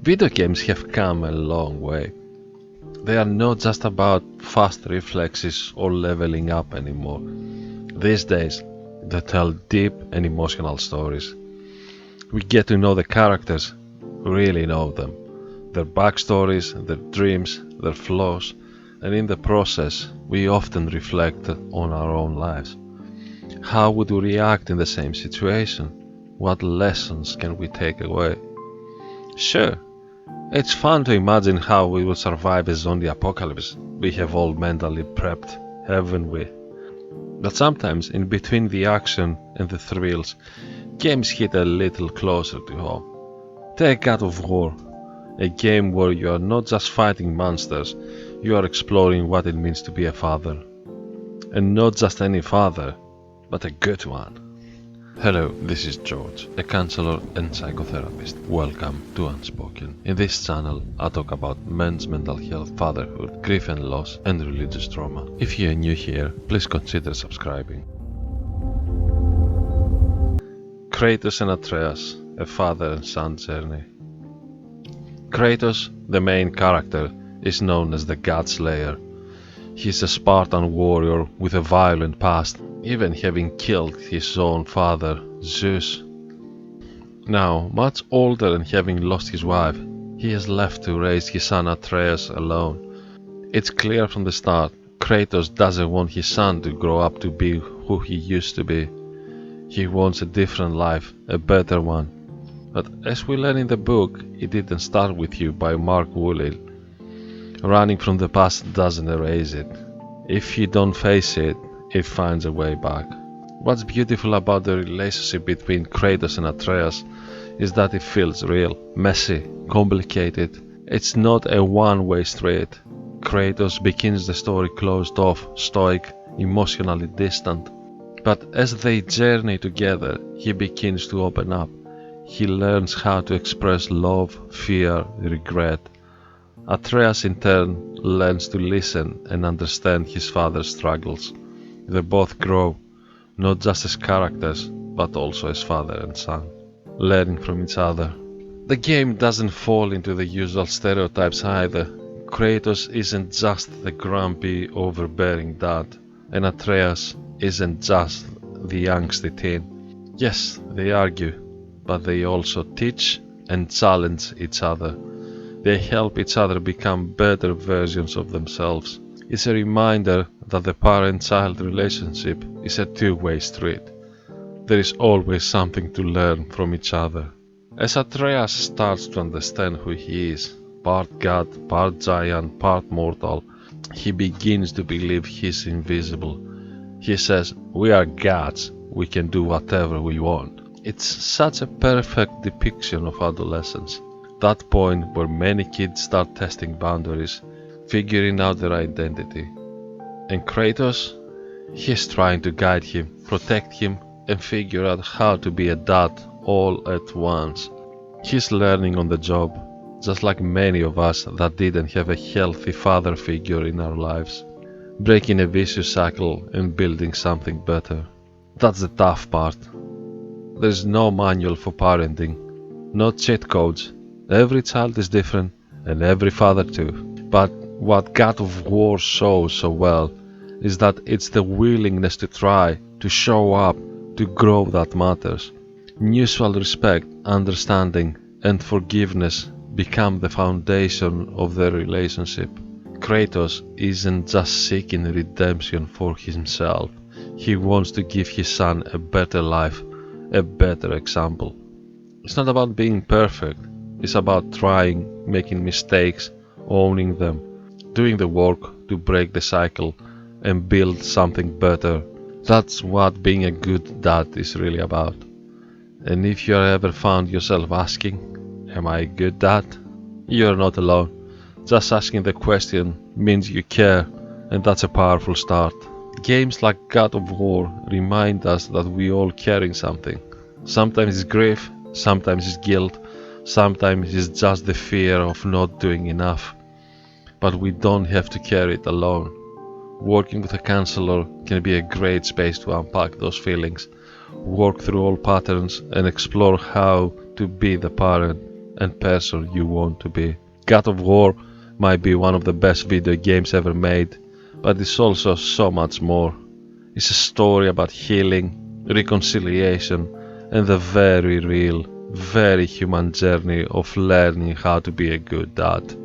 Video games have come a long way. They are not just about fast reflexes or leveling up anymore. These days, they tell deep and emotional stories. We get to know the characters, really know them, their backstories, their dreams, their flaws, and in the process, we often reflect on our own lives. How would we react in the same situation? What lessons can we take away? Sure, it's fun to imagine how we will survive a zombie apocalypse. We have all mentally prepped, haven't we? But sometimes, in between the action and the thrills, games hit a little closer to home. Take God of War, a game where you are not just fighting monsters, you are exploring what it means to be a father. And not just any father, but a good one. Hello, this is George, a counselor and psychotherapist. Welcome to Unspoken. In this channel, I talk about men's mental health, fatherhood, grief and loss, and religious trauma. If you are new here, please consider subscribing. Kratos and Atreus, a father and son journey. Kratos, the main character, is known as the God Slayer. He's a Spartan warrior with a violent past, even having killed his own father, Zeus. Now, much older and having lost his wife, he is left to raise his son Atreus alone. It's clear from the start, Kratos doesn't want his son to grow up to be who he used to be. He wants a different life, a better one. But as we learn in the book, It Didn't Start With You by Mark Woolley, running from the past doesn't erase it. If you don't face it, it finds a way back. What's beautiful about the relationship between Kratos and Atreus is that it feels real, messy, complicated. It's not a one-way street. Kratos begins the story closed off, stoic, emotionally distant. But as they journey together, he begins to open up. He learns how to express love, fear, regret. Atreus in turn learns to listen and understand his father's struggles. They both grow, not just as characters, but also as father and son, learning from each other. The game doesn't fall into the usual stereotypes either. Kratos isn't just the grumpy, overbearing dad, and Atreus isn't just the angsty teen. Yes, they argue, but they also teach and challenge each other. They help each other become better versions of themselves. It's a reminder that the parent-child relationship is a two-way street. There is always something to learn from each other. As Atreus starts to understand who he is, part god, part giant, part mortal, he begins to believe he's invisible. He says, "We are gods, we can do whatever we want." It's such a perfect depiction of adolescence. That point where many kids start testing boundaries, figuring out their identity. And Kratos, he's trying to guide him, protect him, and figure out how to be a dad all at once. He's learning on the job, just like many of us that didn't have a healthy father figure in our lives, breaking a vicious cycle and building something better. That's the tough part. There's no manual for parenting, no cheat codes. Every child is different, and every father too. But what God of War shows so well is that it's the willingness to try, to show up, to grow that matters. Mutual respect, understanding, and forgiveness become the foundation of their relationship. Kratos isn't just seeking redemption for himself. He wants to give his son a better life, a better example. It's not about being perfect. It's about trying, making mistakes, owning them, doing the work to break the cycle and build something better. That's what being a good dad is really about. And if you ever found yourself asking, "Am I a good dad?" You're not alone. Just asking the question means you care, and that's a powerful start. Games like God of War remind us that we all carrying something. Sometimes it's grief, sometimes it's guilt, sometimes it's just the fear of not doing enough. But we don't have to carry it alone. Working with a counselor can be a great space to unpack those feelings, work through all patterns and explore how to be the parent and person you want to be. God of War might be one of the best video games ever made, but it's also so much more. It's a story about healing, reconciliation, and the very real, very human journey of learning how to be a good dad.